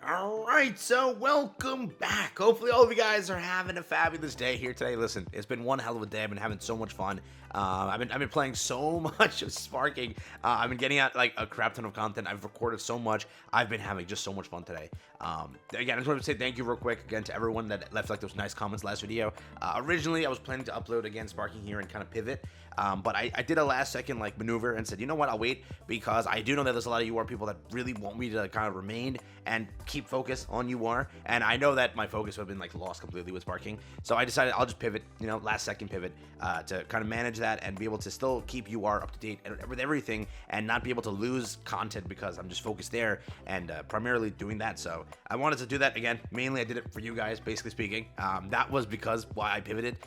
All right, so welcome back. Hopefully, all of you guys are having a fabulous day here today. Listen, it's been one hell of a day. I've been having so much fun. I've been playing so much of Sparking. I've been getting out like a crap ton of content. I've recorded so much. I've been having just so much fun today. Again, I just wanted to say thank you real quick again to everyone that left like those nice comments last video. Originally, I was planning to upload again Sparking here and kind of pivot. But I did a last second like maneuver and said, you know what, I'll wait because I do know that there's a lot of UR people that really want me to kind of remain and keep focus on UR. And I know that my focus would have been like lost completely with Sparking. So I decided I'll just pivot, last second pivot to kind of manage that and be able to still keep UR up to date with everything and not be able to lose content because I'm just focused there and primarily doing that. So I wanted to do that again. Mainly I did it for you guys, basically speaking. That was because why I pivoted.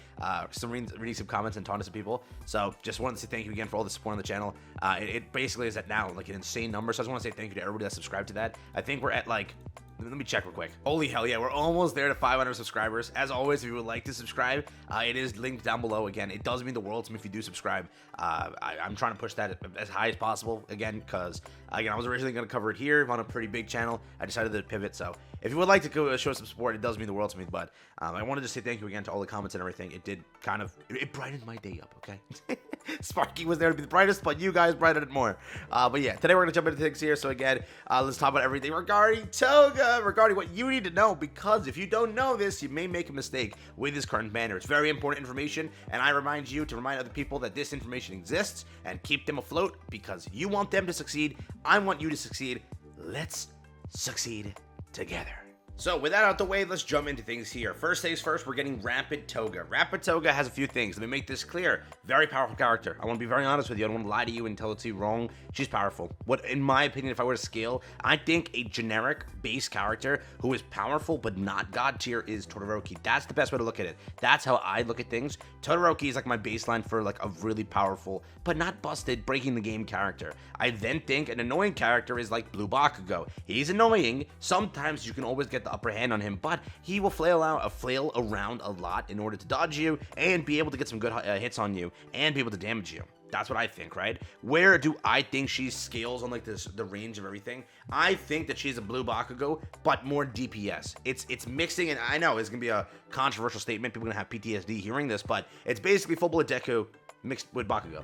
Reading some comments and talking to some people. So just wanted to say thank you again for all the support on the channel. It basically is at now like an insane number. So I just want to say thank you to everybody that subscribed to that. I think we're at like, let me check real quick. Holy hell yeah, we're almost there to 500 subscribers. As always, if you would like to subscribe, it is linked down below. Again, it does mean the world to me if you do subscribe. I'm trying to push that as high as possible again, because again, I was originally going to cover it here on a pretty big channel. I decided to pivot. So if you would like to go show some support, it does mean the world to me. But I wanted to say thank you again to all the comments and everything. It did kind of, it brightened my day up, okay? Sparky was there to be the brightest, but you guys brightened it more. But yeah, today we're going to jump into things here. So again, let's talk about everything regarding Toga, regarding what you need to know, because if you don't know this, you may make a mistake with this current banner. It's very important information, and I remind you to remind other people that this information exists and keep them afloat because you want them to succeed. I want you to succeed. Let's succeed together. So with that out the way, let's jump into things here. First things first, we're getting Rapid Toga. Rapid Toga has a few things. Let me make this clear. Very powerful character. I want to be very honest with you. I don't want to lie to you and tell it to you wrong. She's powerful. What, in my opinion, if I were to scale, I think a generic base character who is powerful but not god tier is Todoroki. That's the best way to look at it. That's how I look at things. Todoroki is like my baseline for like a really powerful but not busted breaking the game character. I then think an annoying character is like Blue Bakugo. He's annoying. Sometimes you can always get the upper hand on him, but he will flail around a lot in order to dodge you and be able to get some good hits on you and be able to damage you. That's what I think, right? Where do I think she scales on like the range of everything? I think that she's a Blue Bakugo, but more DPS. It's mixing, and I know it's gonna be a controversial statement. People are gonna have PTSD hearing this, but it's basically full bullet Deku mixed with Bakugo.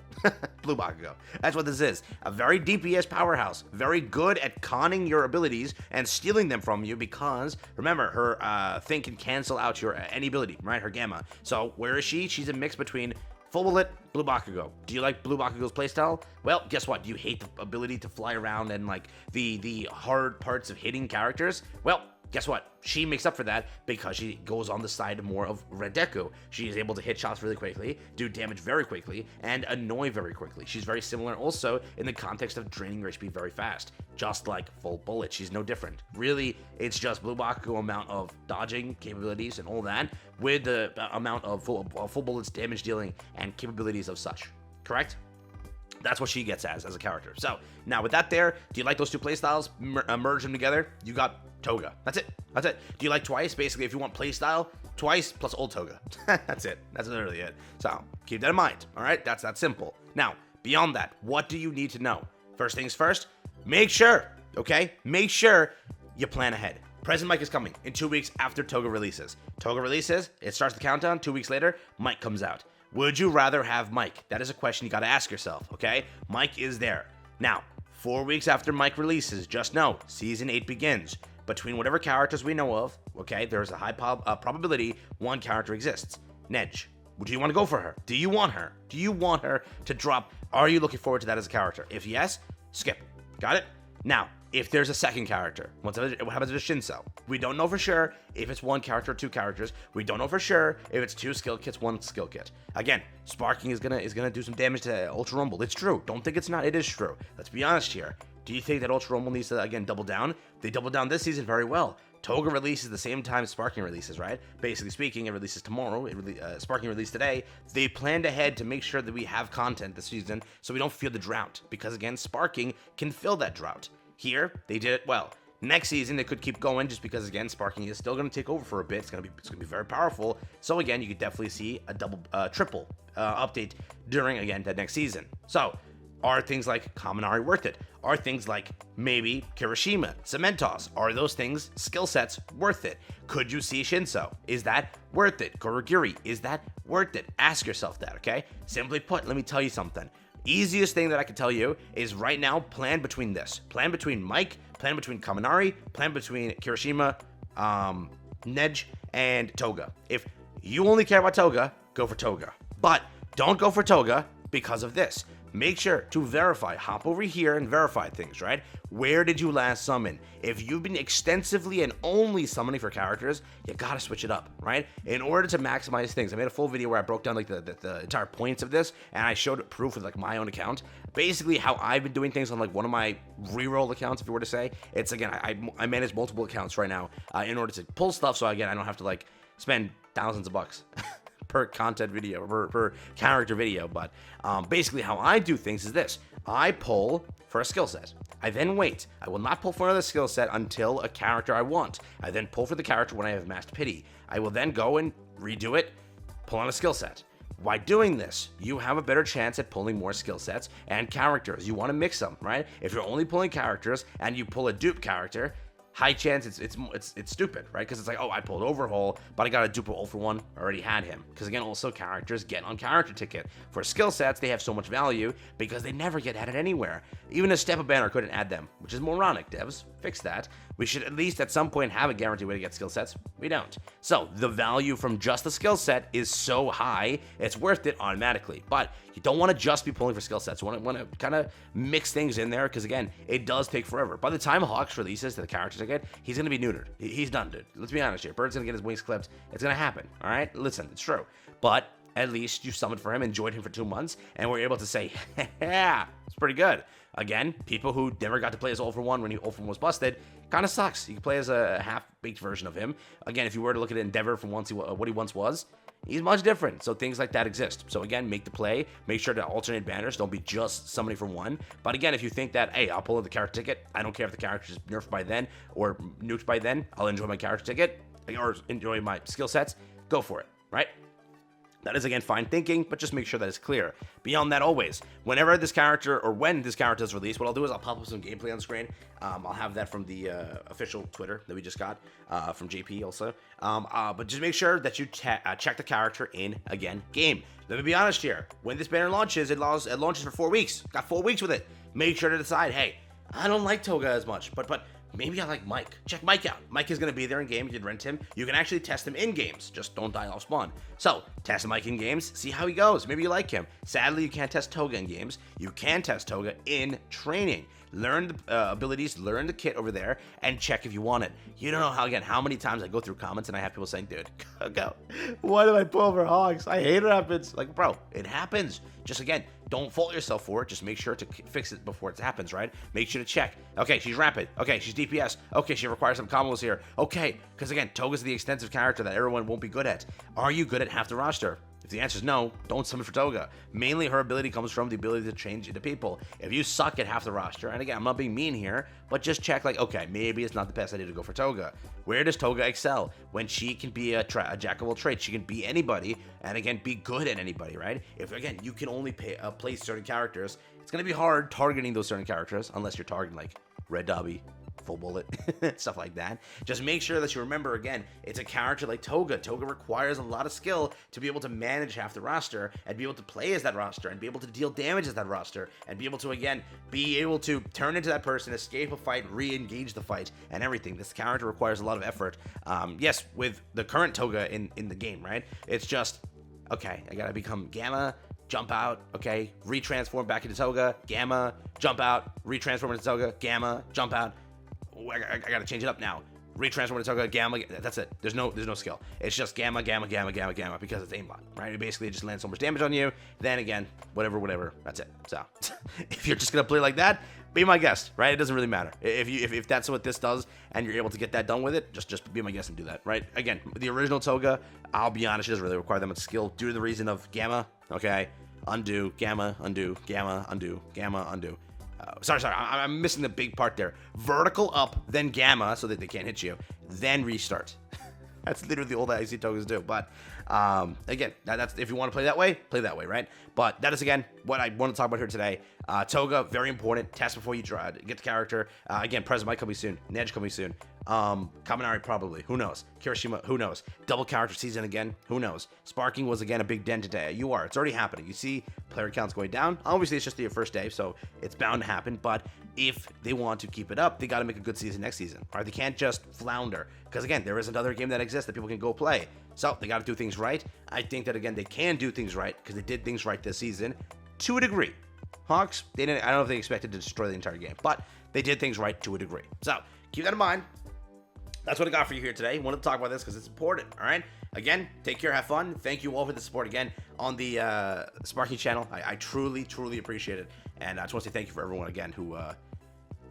Blue Bakugo. That's what this is. A very DPS powerhouse. Very good at conning your abilities and stealing them from you because, remember, her thing can cancel out your any ability, right? Her Gamma. So, where is she? She's a mix between full bullet, Blue Bakugo. Do you like Blue Bakugo's playstyle? Well, guess what? Do you hate the ability to fly around and like the hard parts of hitting characters? Well, guess what? She makes up for that because she goes on the side more of Red Deku. She is able to hit shots really quickly, do damage very quickly, and annoy very quickly. She's very similar also in the context of draining your HP very fast. Just like Full Bullet, she's no different. Really, it's just Blue Bakugo amount of dodging capabilities and all that with the amount of Full Bullet's damage dealing and capabilities of such. Correct? That's what she gets as a character. So, now with that there, do you like those two playstyles? Merge them together, you got Toga. That's it. That's it. Do you like twice? Basically, if you want playstyle, twice plus old Toga. That's it. That's literally it. So, keep that in mind. All right? That's that simple. Now, beyond that, what do you need to know? First things first, make sure, okay? Make sure you plan ahead. Present Mike is coming in 2 weeks after Toga releases. Toga releases, it starts the countdown. 2 weeks later, Mike comes out. Would you rather have Mike? That is a question you got to ask yourself, okay? Mike is there. Now, 4 weeks after Mike releases, just know, Season 8 begins. Between whatever characters we know of, okay, there's a high probability one character exists. Nej. Do you want to go for her? Do you want her? Do you want her to drop? Are you looking forward to that as a character? If yes, skip. Got it? Now, if there's a second character, what happens to Shinso? We don't know for sure if it's one character or two characters. We don't know for sure if it's two skill kits, one skill kit. Again, Sparking is gonna do some damage to Ultra Rumble. It's true. Don't think it's not. It is true. Let's be honest here. Do you think that Ultra Rumble needs to, again, double down? They doubled down this season very well. Toga releases the same time Sparking releases, right? Basically speaking, it releases tomorrow. Sparking released today. They planned ahead to make sure that we have content this season so we don't feel the drought. Because, again, Sparking can fill that drought. Here, they did it well. Next season, they could keep going just because, again, Sparking is still going to take over for a bit. It's going to be very powerful. So, again, you could definitely see a triple update during, again, that next season. So, Are things like Kaminari worth it? Are things like maybe Kirishima, Cement Toss, are those things, skill sets, worth it? Could you see Shinso? Is that worth it? Kurogiri, is that worth it? Ask yourself that, okay? Simply put, let me tell you something. Easiest thing that I can tell you is right now, plan between this. Plan between Mike, plan between Kaminari, plan between Kirishima, Nej, and Toga. If you only care about Toga, go for Toga. But don't go for Toga because of this. Make sure to verify. Hop over here and verify things, right? Where did you last summon? If you've been extensively and only summoning for characters, you gotta switch it up, right? In order to maximize things. I made a full video where I broke down like the entire points of this, and I showed proof with like my own account. Basically how I've been doing things on like one of my reroll accounts, if you were to say. It's again, I manage multiple accounts right now in order to pull stuff, so again, I don't have to like spend thousands of bucks. Per content video, per character video, but basically how I do things is this. I pull for a skill set. I then wait. I will not pull for another skill set until a character I want. I then pull for the character when I have massed pity. I will then go and redo it, pull on a skill set. By doing this, you have a better chance at pulling more skill sets and characters. You want to mix them, right? If you're only pulling characters and you pull a dupe character, high chance it's stupid, right? Because it's like, oh, I pulled Overhaul, but I got a dupe all for one. I already had him. Because again, also characters get on character ticket. For skill sets, they have so much value because they never get added anywhere. Even a step of banner couldn't add them, which is moronic. Devs, fix that. We should at least at some point have a guaranteed way to get skill sets. We don't. So the value from just the skill set is so high, it's worth it automatically. But you don't want to just be pulling for skill sets. You want to kind of mix things in there because again, it does take forever. By the time Hawks releases to the character ticket, he's gonna be neutered. He's done, dude. Let's be honest here. Bird's gonna get his wings clipped. It's gonna happen. All right, listen, it's true. But at least you summoned for him, enjoyed him for 2 months, and were able to say, yeah, it's pretty good. Again, people who never got to play as All for One when All for One was busted, kind of sucks. You can play as a half-baked version of him. Again, if you were to look at Endeavor from what he once was, he's much different. So things like that exist. So again, make the play. Make sure to alternate banners. Don't be just summoning for one. But again, if you think that, hey, I'll pull out the character ticket. I don't care if the character is nerfed by then or nuked by then. I'll enjoy my character ticket or enjoy my skill sets. Go for it, right? That is, again, fine thinking, but just make sure that it's clear. Beyond that, always, whenever this character, or when this character is released, what I'll do is I'll pop up some gameplay on screen. I'll have that from the official Twitter that we just got from JP also. But just make sure that you check the character in, again, game. Let me be honest here. When this banner launches, it launches for 4 weeks. Got 4 weeks with it. Make sure to decide, hey, I don't like Toga as much, but maybe I like Mike. Check Mike out. Mike is going to be there in game. You can rent him. You can actually test him in games. Just don't die off spawn. So, test Mike in games. See how he goes. Maybe you like him. Sadly, you can't test Toga in games. You can test Toga in training. Learn the abilities, learn the kit over there, and check if you want it. You don't know how many times I go through comments and I have people saying, dude, go. Why did I pull over Hogs? I hate it happens. Like, bro, it happens. Just again, don't fault yourself for it. Just make sure to fix it before it happens, right? Make sure to check. Okay, she's rapid. Okay, she's DPS. Okay, she requires some combos here. Okay, because again, Toga's the extensive character that everyone won't be good at. Are you good at half the roster? If the answer is no, don't summon for Toga. Mainly her ability comes from the ability to change into people. If you suck at half the roster, and again, I'm not being mean here, but just check like, okay, maybe it's not the best idea to go for Toga. Where does Toga excel? When she can be a jack of all trades, she can be anybody, and again, be good at anybody, right? If again, you can only play certain characters, it's gonna be hard targeting those certain characters, unless you're targeting like Red Dobby, Full Bullet, stuff like that. Just make sure that you remember, again, it's a character like Toga. Toga requires a lot of skill to be able to manage half the roster and be able to play as that roster and be able to deal damage as that roster and be able to, again, be able to turn into that person, escape a fight, re-engage the fight, and everything. This character requires a lot of effort. Yes, with the current Toga in the game, right? It's just, okay, I gotta become Gamma, jump out, okay, retransform back into Toga, Gamma, jump out, retransform into Toga, Gamma, jump out. I gotta change it up now. Retransform into Toga, Gamma. That's it. There's no skill. It's just Gamma, Gamma, Gamma, Gamma, Gamma because it's aimbot, right? It basically just lands so much damage on you. Then again, whatever. That's it. So if you're just gonna play like that, be my guest, right? It doesn't really matter. If that's what this does and you're able to get that done with it, just be my guest and do that, right? Again, the original Toga, I'll be honest, it doesn't really require that much skill due to the reason of Gamma. Okay, undo, Gamma, undo, Gamma, undo, Gamma, undo. Sorry, I'm missing the big part there. Vertical up, then Gamma, so that they can't hit you, then restart. That's literally all that I see Togas do. But again, that's if you want to play that way, right? But that is, again, what I want to talk about here today. Toga, very important. Test before you try to get the character. Again, Present might coming soon. Nedge coming soon. Kaminari probably. Who knows? Kirishima, who knows? Double character season again. Who knows? Sparking was, again, a big dent today. You are. It's already happening. You see player counts going down. Obviously, it's just your first day, so it's bound to happen. But if they want to keep it up, they got to make a good season next season. Right? They can't just flounder. Because, again, there is another game that exists that people can go play. So they got to do things right. I think that, again, they can do things right because they did things right this season to a degree. Hawks, they didn't. I don't know if they expected to destroy the entire game, but they did things right to a degree. So keep that in mind. That's what I got for you here today. Wanted to talk about this because it's important. All right. Again, take care, have fun. Thank you all for the support again on the Sparky channel. I truly, truly appreciate it, and I just want to say thank you for everyone again who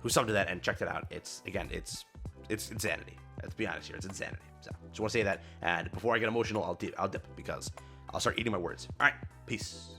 subbed to that and checked it out. It's insanity. Let's be honest here. It's insanity. So just want to say that. And before I get emotional, I'll dip because I'll start eating my words. All right. Peace.